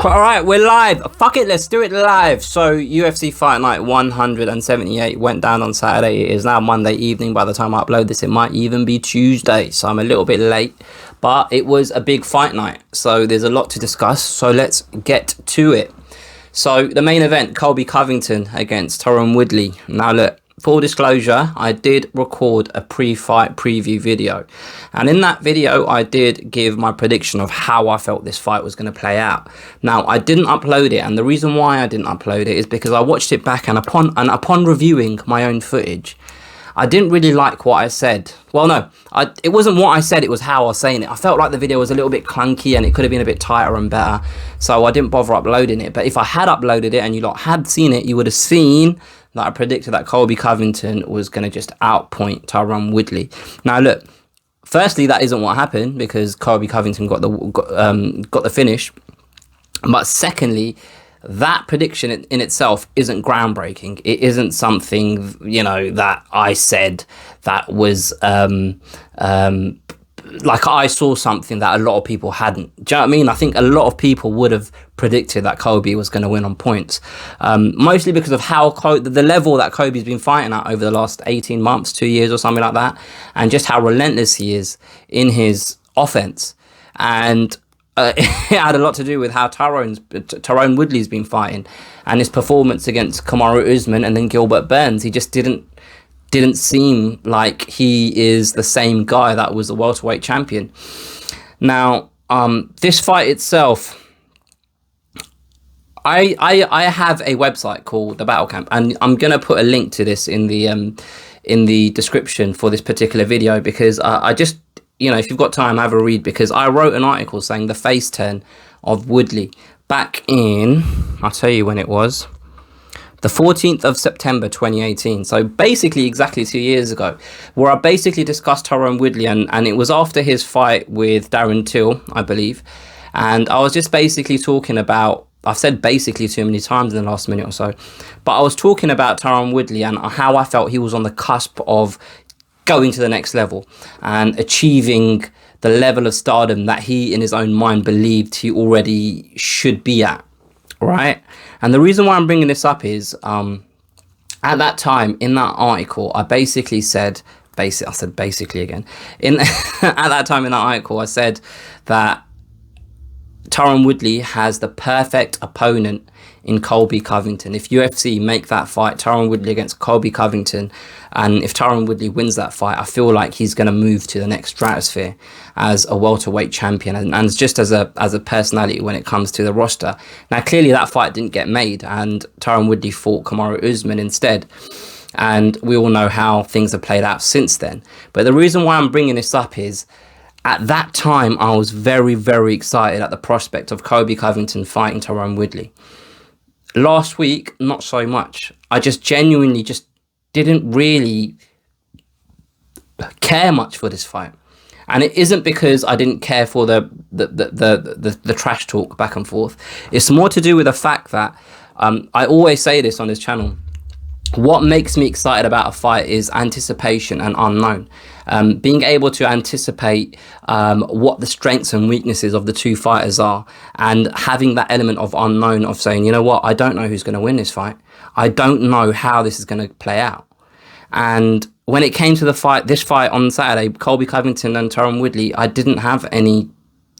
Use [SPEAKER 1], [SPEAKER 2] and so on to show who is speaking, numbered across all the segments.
[SPEAKER 1] All right, we're live. Fuck it, let's do it live. So UFC Fight Night 178 went down on Saturday. It is now Monday evening. By the time I upload this, it might even be Tuesday, so I'm a little bit late. But it was a big fight night, so there's a lot to discuss. So let's get to it. So the main event, Colby Covington against Tyron Woodley. Now look, full disclosure, I did record a pre-fight preview video. And in that video, I did give my prediction of how I felt this fight was going to play out. Now, I didn't upload it. And the reason why I didn't upload it is because I watched it back and upon reviewing my own footage, I didn't really like what I said. Well, no, it wasn't what I said, it was how I was saying it. I felt like the video was a little bit clunky and it could have been a bit tighter and better. So I didn't bother uploading it. But if I had uploaded it and you lot had seen it, you would have seen that I predicted that Colby Covington was going to just outpoint Tyron Woodley. Now, look, firstly, that isn't what happened because Colby Covington got the finish. But secondly, that prediction in itself isn't groundbreaking. It isn't something, you know, that I said that was like I saw something that a lot of people hadn't. Do you know what I mean? I think a lot of people would have predicted that Colby was going to win on points, mostly because of how the level that Colby's been fighting at over the last 18 months, 2 years or something like that, and just how relentless he is in his offense. And it had a lot to do with how Tyron Woodley's been fighting and his performance against Kamaru Usman and then Gilbert Burns. He just didn't seem like he is the same guy that was the welterweight champion. Now, this fight itself, I have a website called The Battle Camp, and I'm gonna put a link to this in the description for this particular video because I just, you know, if you've got time, have a read, because I wrote an article saying the face turn of Woodley back in, I'll tell you when it was, the 14th of September 2018. So basically exactly 2 years ago, where I basically discussed Tyron Woodley, and it was after his fight with Darren Till, I believe. And I was just basically talking about, I've said basically too many times in the last minute or so, but I was talking about Tyron Woodley and how I felt he was on the cusp of going to the next level and achieving the level of stardom that he in his own mind believed he already should be at, right? And the reason why I'm bringing this up is at that time in that article, I basically said, at that time in that article, I said that Tyron Woodley has the perfect opponent in Colby Covington. If UFC make that fight, Tyron Woodley against Colby Covington, and if Tyron Woodley wins that fight, I feel like he's going to move to the next stratosphere as a welterweight champion and just as a personality when it comes to the roster. Now, clearly that fight didn't get made, and Tyron Woodley fought Kamaru Usman instead. And we all know how things have played out since then. But the reason why I'm bringing this up is, at that time, I was very, very excited at the prospect of Colby Covington fighting Tyron Woodley. Last week, not so much. I just genuinely just didn't really care much for this fight. And it isn't because I didn't care for the trash talk back and forth. It's more to do with the fact that I always say this on this channel. What makes me excited about a fight is anticipation and unknown. Being able to anticipate what the strengths and weaknesses of the two fighters are, and having that element of unknown of saying, you know what, I don't know who's going to win this fight. I don't know how this is going to play out. And when it came to this fight on Saturday, Colby Covington and Tyron Woodley, I didn't have any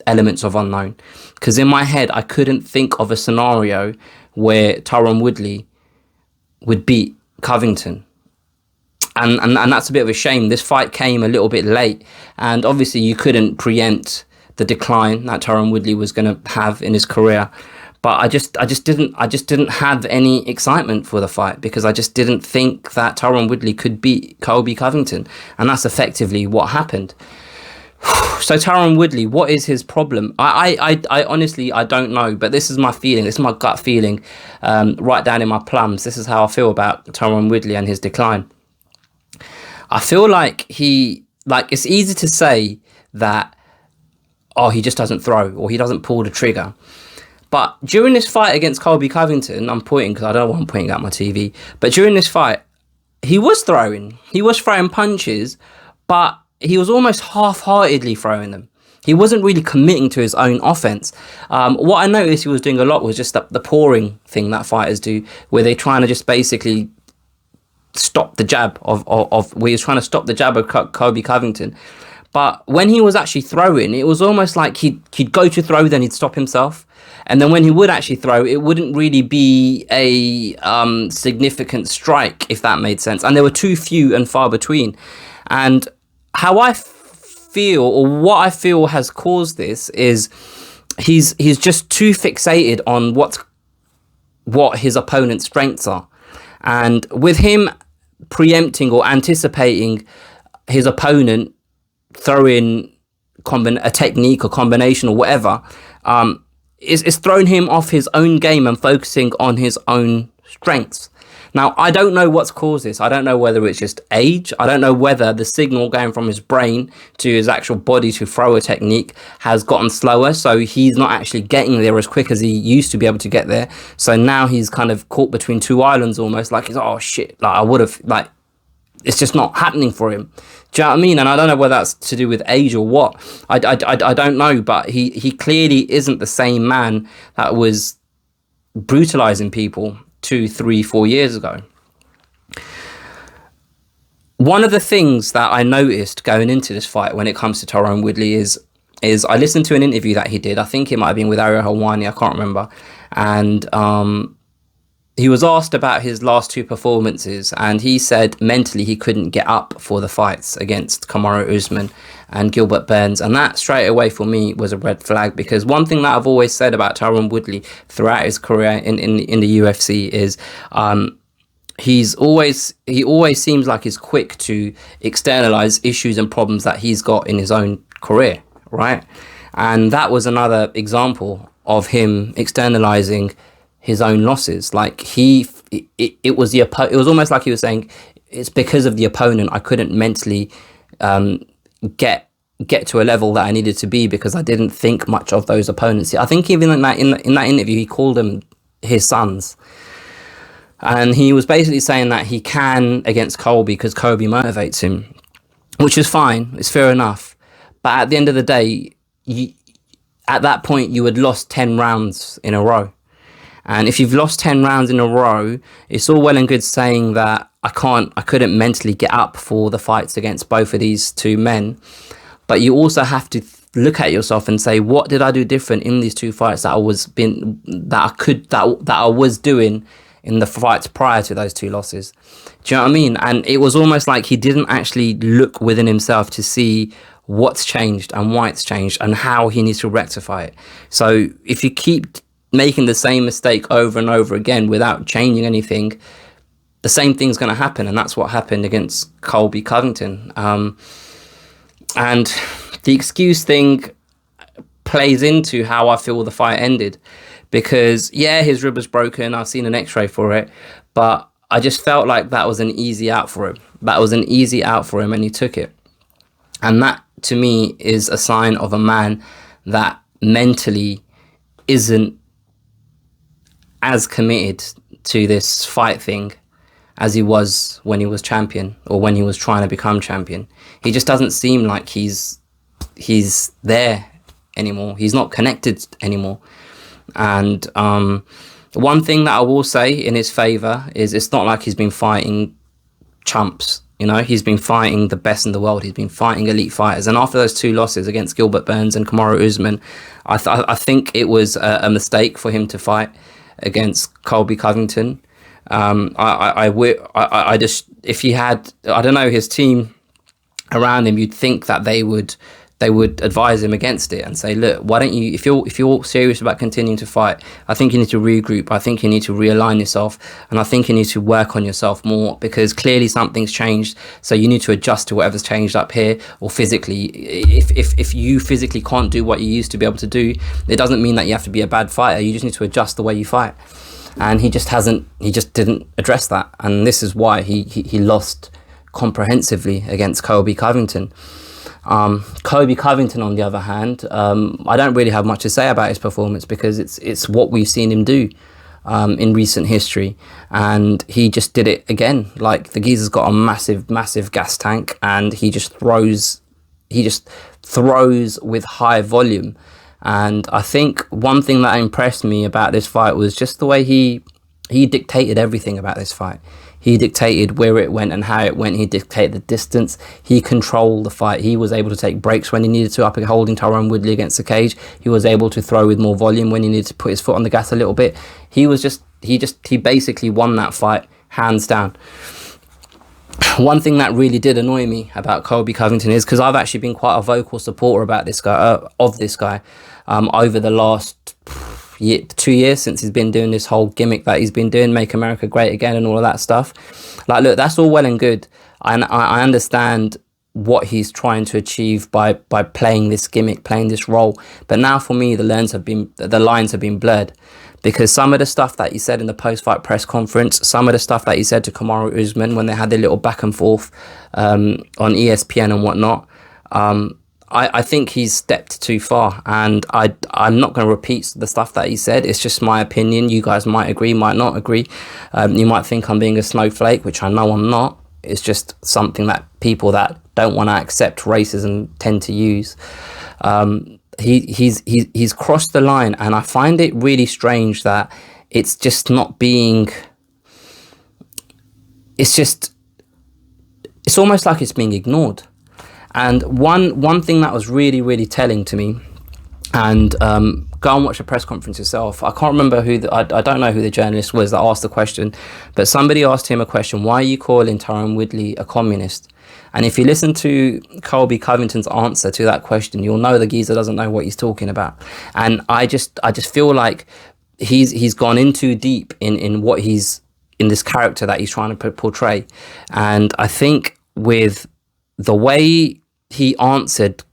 [SPEAKER 1] elements of unknown, because in my head, I couldn't think of a scenario where Tyron Woodley would beat Covington. And that's a bit of a shame. This fight came a little bit late, and obviously you couldn't preempt the decline that Tyron Woodley was going to have in his career. But I just didn't have any excitement for the fight, because I just didn't think that Tyron Woodley could beat Colby Covington, and that's effectively what happened. So Tyron Woodley, what is his problem? I honestly, I don't know, but this is my feeling. This is my gut feeling, right down in my plums. This is how I feel about Tyron Woodley and his decline. I feel like it's easy to say that, oh, he just doesn't throw or he doesn't pull the trigger. But during this fight against Colby Covington, I'm pointing because I don't know why I'm pointing at my TV, but during this fight, he was throwing. He was throwing punches, but he was almost half-heartedly throwing them. he wasn't really committing to his own offense. What I noticed he was doing a lot was just the pouring thing that fighters do, where they're trying to just basically stop the jab of where he was trying to stop the jab of Colby Covington. But when he was actually throwing, it was almost like he'd go to throw, then he'd stop himself. And then when he would actually throw, it wouldn't really be a significant strike, if that made sense. And there were too few and far between. And how I feel, or what I feel has caused this, is he's just too fixated on what his opponent's strengths are. And with him preempting or anticipating his opponent throwing a technique or combination or whatever, it's thrown him off his own game and focusing on his own strengths. Now, I don't know what's caused this. I don't know whether it's just age. I don't know whether the signal going from his brain to his actual body to throw a technique has gotten slower, so he's not actually getting there as quick as he used to be able to get there. So now he's kind of caught between two islands almost, like he's, oh shit, like I would have, like, it's just not happening for him. Do you know what I mean? And I don't know whether that's to do with age or what. I don't know, but he clearly isn't the same man that was brutalizing people 2, 3, 4 years ago. One of the things that I noticed going into this fight when it comes to Tyron Woodley is I listened to an interview that he did. I think it might have been with Ariel Helwani, I can't remember. And he was asked about his last two performances, and he said mentally he couldn't get up for the fights against Kamaru Usman and Gilbert Burns. And that straight away for me was a red flag, because one thing that I've always said about Tyron Woodley throughout his career in the UFC is he always seems like he's quick to externalize issues and problems that he's got in his own career, right? And that was another example of him externalizing his own losses. Like it was almost like he was saying, it's because of the opponent I couldn't mentally get to a level that I needed to be, because I didn't think much of those opponents. I think even in that interview he called them his sons, and he was basically saying that he can against Colby because Colby motivates him, which is fine, it's fair enough. But at the end of the day, at that point you had lost 10 rounds in a row. And if you've lost 10 rounds in a row, it's all well and good saying that I couldn't mentally get up for the fights against both of these two men. But you also have to look at yourself and say, what did I do different in these two fights that I was doing in the fights prior to those two losses? Do you know what I mean? And it was almost like he didn't actually look within himself to see what's changed and why it's changed and how he needs to rectify it. So if you keep making the same mistake over and over again without changing anything, the same thing's going to happen. And that's what happened against Colby Covington. And the excuse thing plays into how I feel the fight ended, because yeah, his rib was broken. I've seen an x-ray for it, but I just felt like that was an easy out for him. And he took it. And that to me is a sign of a man that mentally isn't as committed to this fight thing as he was when he was champion, or when he was trying to become champion. He just doesn't seem like he's there anymore. He's not connected anymore. And one thing that I will say in his favor is it's not like he's been fighting chumps. You know, he's been fighting the best in the world. He's been fighting elite fighters. And after those two losses against Gilbert Burns and Kamaru Usman, I think it was a mistake for him to fight against Colby Covington. I just, if he had, I don't know, his team around him, you'd think that they would advise him against it and say, look, why don't you, if you're serious about continuing to fight, I think you need to regroup. I think you need to realign yourself, and I think you need to work on yourself more, because clearly something's changed. So you need to adjust to whatever's changed up here, or physically. If you physically can't do what you used to be able to do, it doesn't mean that you have to be a bad fighter. You just need to adjust the way you fight. And he just didn't address that. And this is why he lost comprehensively against Colby Covington. Colby Covington, on the other hand, I don't really have much to say about his performance, because it's what we've seen him do in recent history, and he just did it again. Like, the geezer's got a massive gas tank, and he just throws just throws with high volume. And I think one thing that impressed me about this fight was just the way he dictated everything about this fight. He dictated where it went and how it went. He dictated the distance. He controlled the fight. He was able to take breaks when he needed to, up holding Tyron Woodley against the cage. He was able to throw with more volume when he needed to put his foot on the gas a little bit. He basically won that fight hands down. One thing that really did annoy me about Colby Covington is, because I've actually been quite a vocal supporter about this guy, over the last 2 years since he's been doing this whole gimmick that he's been doing, Make America Great Again and all of that stuff. Like, look, that's all well and good. And I understand what he's trying to achieve by playing this gimmick, playing this role. But now for me, the lines have been blurred, because some of the stuff that he said in the post-fight press conference, some of the stuff that he said to Kamaru Usman when they had their little back and forth on ESPN and whatnot, I think he's stepped too far, and I'm not going to repeat the stuff that he said. It's just my opinion. You guys might agree, might not agree. You might think I'm being a snowflake, which I know I'm not. It's just something that people that don't want to accept racism tend to use. He's crossed the line, and I find it really strange that it's just not being. It's almost like it's being ignored. And one thing that was really, really telling to me, and go and watch the press conference yourself. I can't remember I don't know who the journalist was that asked the question, but somebody asked him a question: why are you calling Tyron Woodley a communist? And if you listen to Colby Covington's answer to that question, you'll know the geezer doesn't know what he's talking about. And I just feel like he's gone in too deep in what he's in this character that he's trying to portray. And I think with the way he answered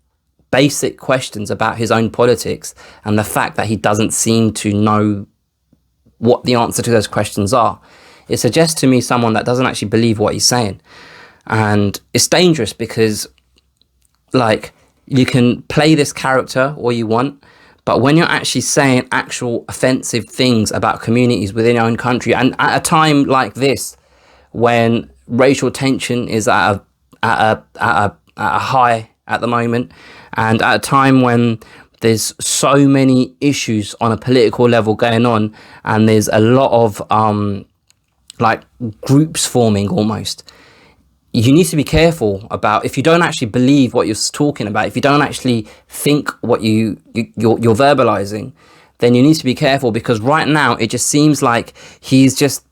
[SPEAKER 1] basic questions about his own politics, and the fact that he doesn't seem to know what the answer to those questions are, it suggests to me someone that doesn't actually believe what he's saying. And it's dangerous, because like, you can play this character all you want, but when you're actually saying actual offensive things about communities within your own country, and at a time like this when racial tension is at a high at the moment, and at a time when there's so many issues on a political level going on, and there's a lot of like groups forming almost, you need to be careful about, if you don't actually believe what you're talking about, if you don't actually think what you're verbalizing, then you need to be careful, because right now it just seems like he's just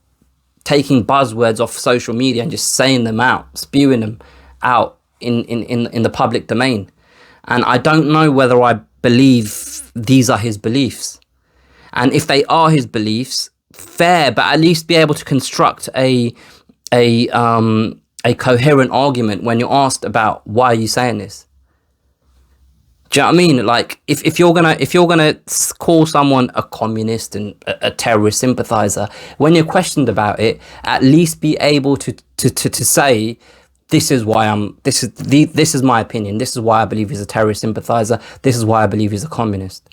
[SPEAKER 1] taking buzzwords off social media and just saying them out, spewing them out in the public domain. And I don't know whether I believe these are his beliefs. And if they are his beliefs, fair, but at least be able to construct a coherent argument when you're asked about why are you saying this. Do you know what I mean? Like, if you're gonna call someone a communist and a terrorist sympathizer, when you're questioned about it, at least be able to say, this is why this is my opinion. This is why I believe he's a terrorist sympathizer. This is why I believe he's a communist.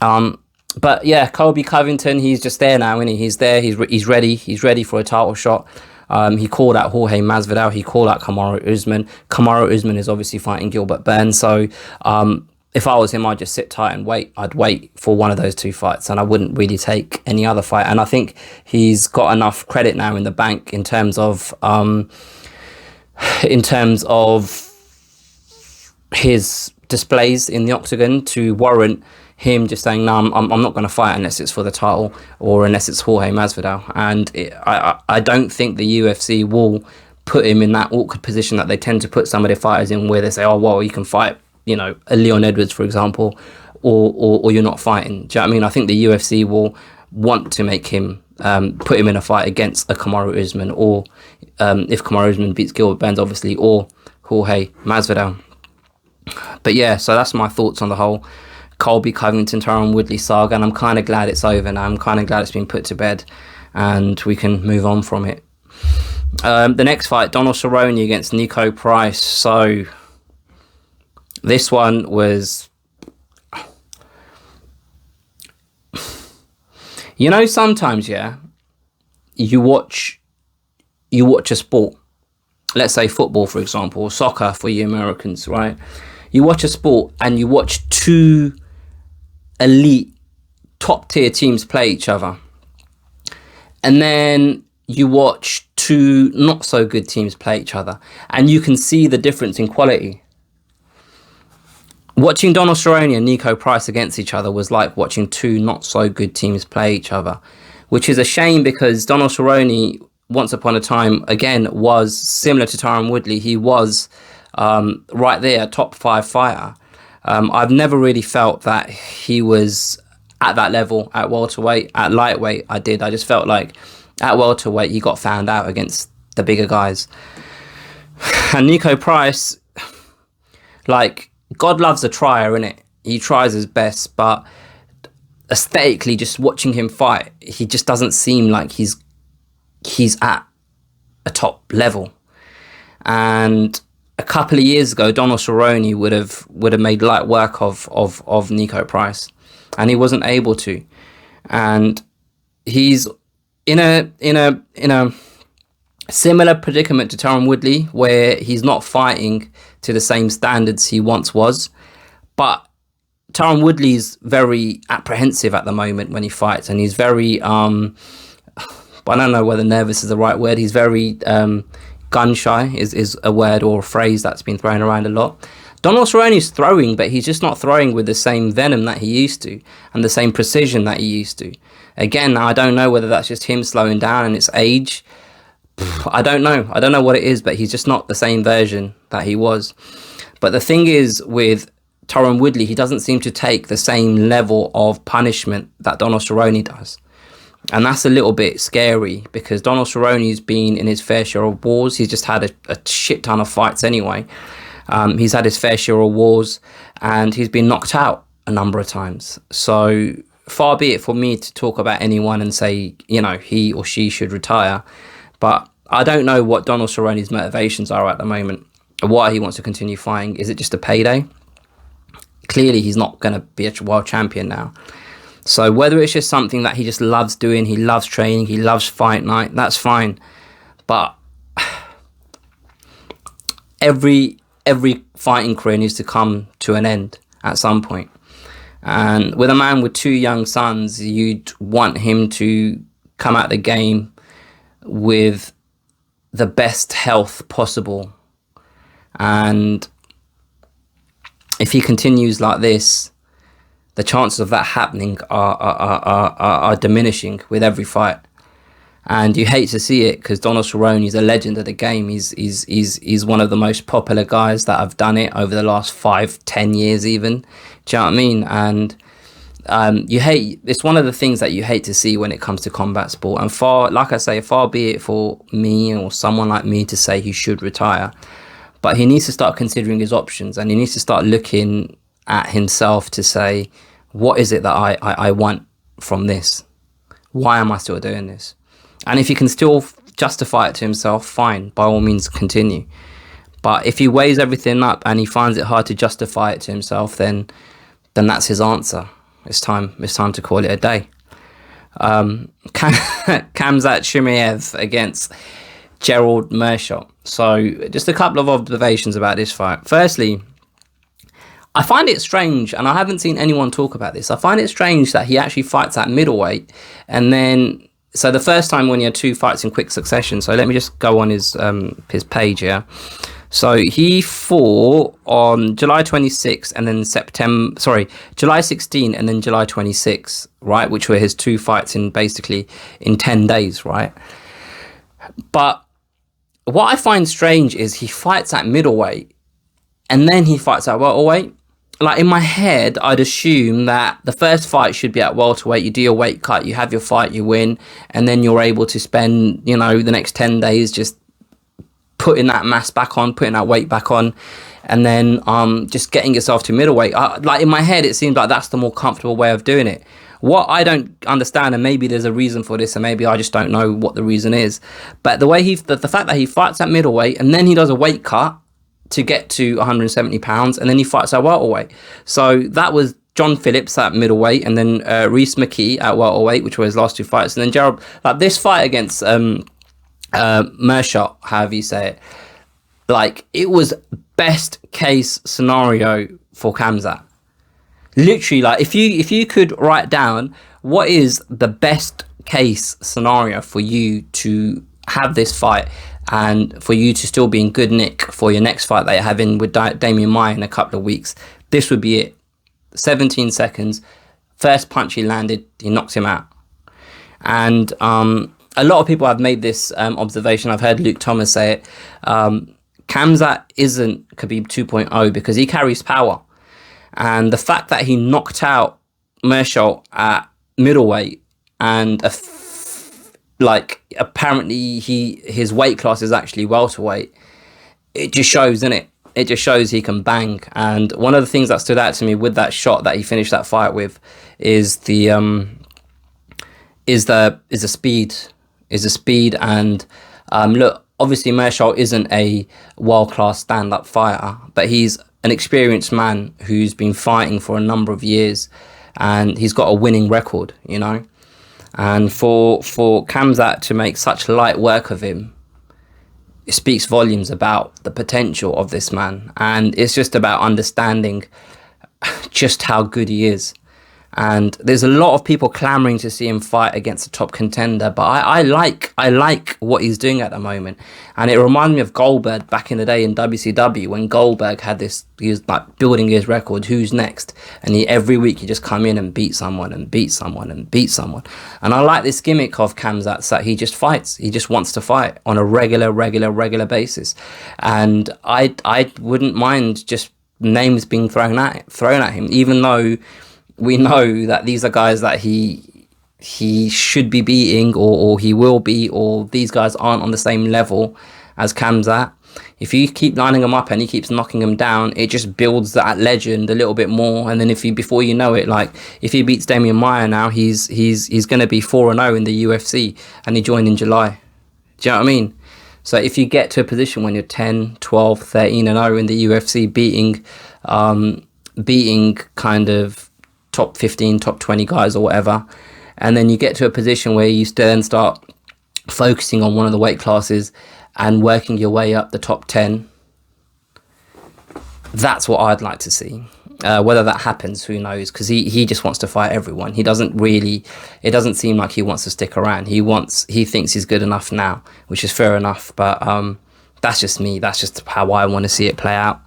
[SPEAKER 1] But yeah, Colby Covington, he's just there now, isn't he? He's there. He's ready. He's ready for a title shot. He called out Jorge Masvidal. He called out Kamaru Usman. Kamaru Usman is obviously fighting Gilbert Burns. So if I was him, I'd just sit tight and wait. I'd wait for one of those two fights, and I wouldn't really take any other fight. And I think he's got enough credit now in the bank in terms of his displays in the octagon to warrant him just saying, no, I'm not going to fight unless it's for the title or unless it's Jorge Masvidal. And I don't think the UFC will put him in that awkward position that they tend to put some of their fighters in, where they say, oh, well, you can fight, you know, a Leon Edwards, for example, or you're not fighting. Do you know what I mean? I think the UFC will want to make him, put him in a fight against a Kamaru Usman, or if Kamaru Usman beats Gilbert Burns, obviously, or Jorge Masvidal. But yeah, so that's my thoughts on the whole Colby Covington, Tyron Woodley saga, and I'm kind of glad it's over now. I'm kind of glad it's been put to bed and we can move on from it. The next fight, Donald Cerrone against Nico Price. So this one was, you know, sometimes, yeah, you watch a sport let's say football, for example, or soccer for you Americans, right? You watch a sport and you watch two elite top tier teams play each other, and then you watch two not so good teams play each other, and you can see the difference in quality. Watching Donald Cerrone and Nico Price against each other was like watching two not so good teams play each other, which is a shame because Donald Cerrone, once upon a time, again, was similar to Tyron Woodley. He was right there, a top 5 fighter. I've never really felt that he was at that level at welterweight. At lightweight, I did. I just felt like at welterweight, he got found out against the bigger guys. And Nico Price, like, God loves a trier, innit? He tries his best, but aesthetically, just watching him fight, he just doesn't seem like he's at a top level. And a couple of years ago, Donald Cerrone would have made light work of Nico Price, and he wasn't able to. And he's in a similar predicament to Tyron Woodley, where he's not fighting to the same standards he once was. But Tyron Woodley's very apprehensive at the moment when he fights, and he's very I don't know whether nervous is the right word. He's very gun shy is a word or a phrase that's been thrown around a lot. Donald Cerrone's throwing, but he's just not throwing with the same venom that he used to and the same precision that he used to. Again, I don't know whether that's just him slowing down and it's age. I don't know what it is, but he's just not the same version that he was. But the thing is, with Tyron Woodley, he doesn't seem to take the same level of punishment that Donald Cerrone does. And that's a little bit scary because Donald Cerrone's been in his fair share of wars. He's just had a shit ton of fights anyway. He's had his fair share of wars and he's been knocked out a number of times. So far be it for me to talk about anyone and say, you know, he or she should retire. But I don't know what Donald Cerrone's motivations are at the moment, or why he wants to continue fighting. Is it just a payday? Clearly, he's not going to be a world champion now. So whether it's just something that he just loves doing, he loves training, he loves fight night, that's fine. But every fighting career needs to come to an end at some point. And with a man with 2 young sons, you'd want him to come out the game with the best health possible. And if he continues like this, the chances of that happening are diminishing with every fight. And you hate to see it because Donald Cerrone is a legend of the game. He's one of the most popular guys that have done it over the last 5-10 years even. Do you know what I mean? And it's one of the things that you hate to see when it comes to combat sport. And far be it for me or someone like me to say he should retire. But he needs to start considering his options, and he needs to start looking at himself to say, what is it that I want from this? Why am I still doing this? And if he can still justify it to himself, fine, by all means continue. But if he weighs everything up and he finds it hard to justify it to himself, then that's his answer. It's time to call it a day. Khamzat Chimaev against Gerald Meerschaert. So just a couple of observations about this fight. Firstly, I find it strange, and I haven't seen anyone talk about this. I find it strange that he actually fights at middleweight, and then so the first time when he had 2 fights in quick succession. So let me just go on his page here. So he fought on July 26th and then July 16 and then July 26, right? Which were his 2 fights in 10 days, right? But what I find strange is he fights at middleweight and then he fights at welterweight. Like, in my head, I'd assume that the first fight should be at welterweight. You do your weight cut, you have your fight, you win, and then you're able to spend, the next 10 days just putting that mass back on, putting that weight back on, and then just getting yourself to middleweight. Like, in my head, it seems like that's the more comfortable way of doing it. What I don't understand, and maybe there's a reason for this, and maybe I just don't know what the reason is, but the fact that he fights at middleweight and then he does a weight cut to get to 170 pounds, and then he fights at welterweight. So that was John Phillips at middleweight, and then Rhys McKee at welterweight, which were his last 2 fights. And then Gerald, like this fight against Meerschaert, however you say it, Like, it was best case scenario for Khamzat. Literally, like, if you could write down what is the best case scenario for you to have this fight and for you to still be in good nick for your next fight that you're having with Damian Maia in a couple of weeks, this would be it. 17 seconds, first punch he landed, he knocks him out. And a lot of people have made this observation. I've heard Luke Thomas say it. Khamzat isn't Khabib 2.0 because he carries power. And the fact that he knocked out Meerschaert at middleweight and apparently his weight class is actually welterweight, it just shows, innit? It just shows he can bang. And one of the things that stood out to me with that shot that he finished that fight with is the speed. And look, obviously Meerschaert isn't a world-class stand-up fighter, but he's an experienced man who's been fighting for a number of years, and he's got a winning record, you know. And for Khamzat to make such light work of him, it speaks volumes about the potential of this man. And it's just about understanding just how good he is. And there's a lot of people clamoring to see him fight against a top contender, but I like what he's doing at the moment. And it reminded me of Goldberg back in the day in WCW, when Goldberg had this, he was like building his record, who's next? And every week he just come in and beat someone and beat someone and beat someone. And I like this gimmick of Khamzat, that he just fights. He just wants to fight on a regular basis. And I wouldn't mind just names being thrown at him, even though we know that these are guys that he should be beating, or he will be, or these guys aren't on the same level as Khamzat. If you keep lining him up and he keeps knocking him down, it just builds that legend a little bit more. And then before you know it, like if he beats Damian Maia now, he's going to be 4-0 in the UFC, and he joined in July. Do you know what I mean? So if you get to a position when you're 10, 12, 13-0 in the UFC, beating kind of top 15, top 20 guys or whatever, and then you get to a position where you then start focusing on one of the weight classes and working your way up the top 10, that's what I'd like to see. Whether that happens, who knows, because he just wants to fight everyone. He doesn't really, it doesn't seem like he wants to stick around. He thinks he's good enough now, which is fair enough, but that's just me. That's just how I want to see it play out.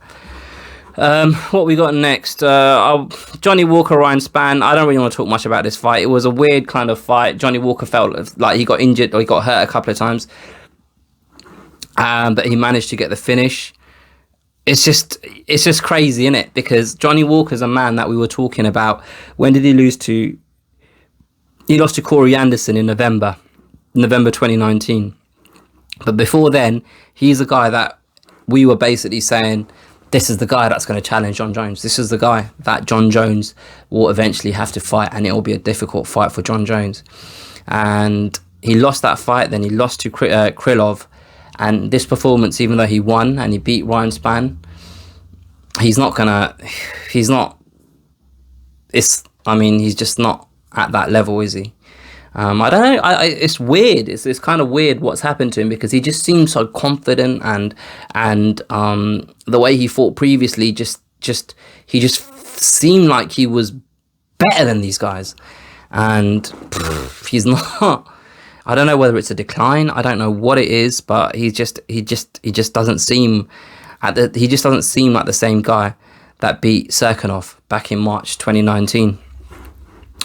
[SPEAKER 1] What we got next? Johnny Walker, Ryan Spann. I don't really want to talk much about this fight. It was a weird kind of fight. Johnny Walker felt like he got injured, or he got hurt a couple of times, but he managed to get the finish. It's just crazy, isn't it? Because Johnny Walker's a man that we were talking about. When did he lose to? He lost to Corey Anderson in November 2019. But before then, he's a guy that we were basically saying, this is the guy that's going to challenge John Jones. This is the guy that John Jones will eventually have to fight, and it will be a difficult fight for John Jones. And he lost that fight, then he lost to Krylov. And this performance, even though he won and he beat Ryan Spann, he's just not at that level, is he? I don't know. It's weird. It's kind of weird what's happened to him, because he just seems so confident, and the way he fought previously, he just seemed like he was better than these guys, and he's not. I don't know whether it's a decline. I don't know what it is, but he just doesn't seem like the same guy that beat Serkinov back in March 2019.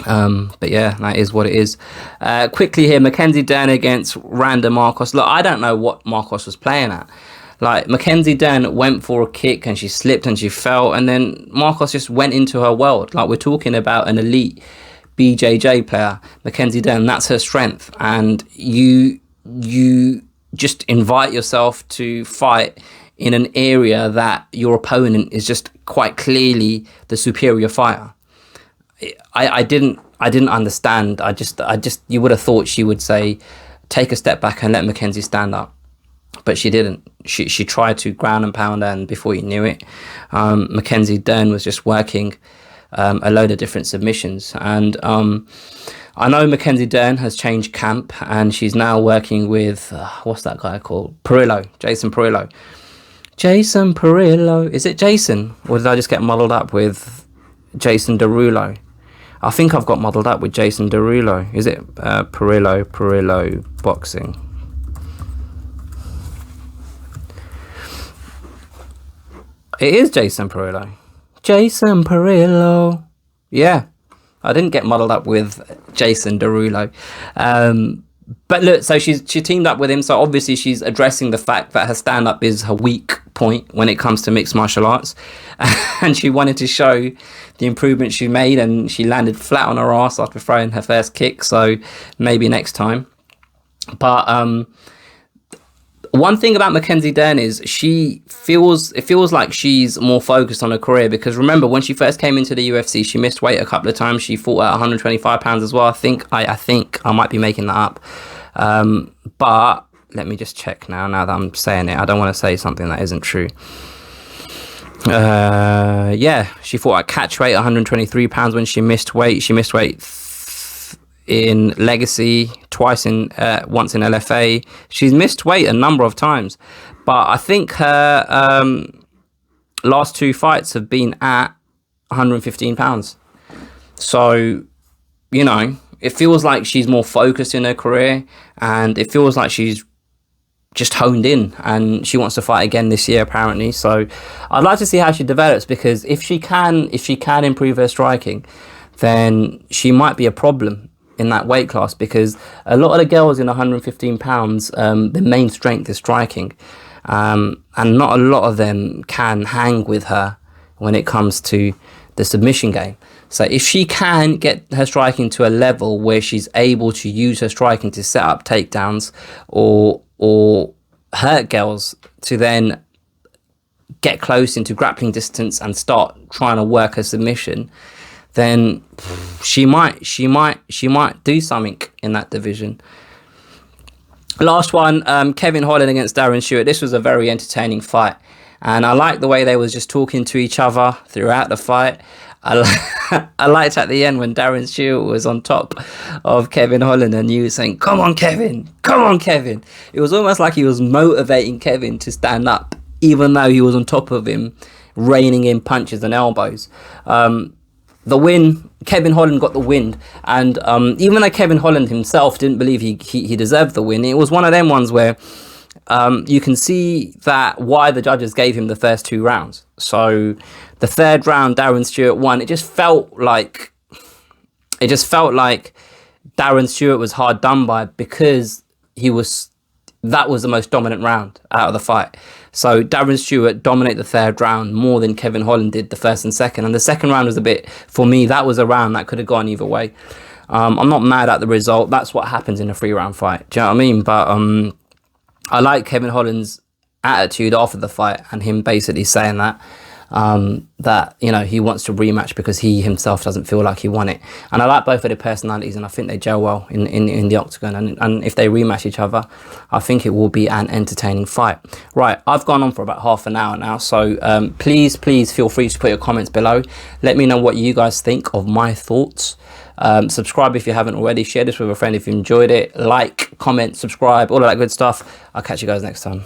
[SPEAKER 1] But yeah, that is what it is. Quickly here, Mackenzie Dern against Randa Marcos. Look, I don't know what Marcos was playing at. Like, Mackenzie Dern went for a kick and she slipped and she fell, and then Marcos just went into her world. Like, we're talking about an elite BJJ player, Mackenzie Dern. That's her strength, and you just invite yourself to fight in an area that your opponent is just quite clearly the superior fighter. I didn't understand. I just you would have thought she would say, take a step back and let Mackenzie stand up, but she didn't. She tried to ground and pound her, and before you knew it, Mackenzie Dern was just working a load of different submissions. And I know Mackenzie Dern has changed camp, and she's now working with what's that guy called? Jason Perillo. Jason Perillo. Is it Jason? Or did I just get muddled up with Jason Derulo? I think I've got muddled up with Jason Derulo. Is it Perillo Boxing? It is Jason Perillo. Jason Perillo. Yeah. I didn't get muddled up with Jason Derulo. But look, so she teamed up with him. So obviously she's addressing the fact that her stand-up is her weak point when it comes to mixed martial arts. And she wanted to show the improvement she made, and she landed flat on her ass after throwing her first kick. So maybe next time. But one thing about Mackenzie Dern is it feels like she's more focused on her career, because remember when she first came into the UFC, she missed weight a couple of times. She fought at 125 pounds as well. I think I might be making that up. But let me just check now that I'm saying it. I don't want to say something that isn't true. Yeah, she fought at catch weight 123 pounds when she missed weight. She missed weight in Legacy, once in LFA. She's missed weight a number of times, but I think her last two fights have been at 115 pounds. So, you know, it feels like she's more focused in her career, and it feels like she's just honed in, and she wants to fight again this year apparently. So I'd like to see how she develops, because if she can improve her striking, then she might be a problem in that weight class, because a lot of the girls in 115 pounds, the main strength is striking, and not a lot of them can hang with her when it comes to the submission game. So if she can get her striking to a level where she's able to use her striking to set up takedowns or hurt girls to then get close into grappling distance and start trying to work her submission, then she might do something in that division. Last one, Kevin Holland against Darren Stewart. This was a very entertaining fight, and I liked the way they was just talking to each other throughout the fight. I liked at the end when Darren Stewart was on top of Kevin Holland and he was saying, "Come on, Kevin, come on, Kevin." It was almost like he was motivating Kevin to stand up, even though he was on top of him, raining in punches and elbows. The win, Kevin Holland got the win, and even though Kevin Holland himself didn't believe he deserved the win, it was one of them ones where you can see that why the judges gave him the first two rounds. So the third round, Darren Stewart won. It just felt like Darren Stewart was hard done by, because that was the most dominant round out of the fight. So Darren Stewart dominated the third round more than Kevin Holland did the first and second. And the second round was a bit, for me, that was a round that could have gone either way. I'm not mad at the result. That's what happens in a 3-round fight. Do you know what I mean? But I like Kevin Holland's attitude after the fight, and him basically saying that you know, he wants to rematch because he himself doesn't feel like he won it. And I like both of their personalities, and I think they gel well in the octagon, and if they rematch each other, I think it will be an entertaining fight. Right, I've gone on for about half an hour now, so please feel free to put your comments below. Let me know what you guys think of my thoughts. Subscribe if you haven't already. Share this with a friend if you enjoyed it. Like, comment, subscribe, all of that good stuff. I'll catch you guys next time.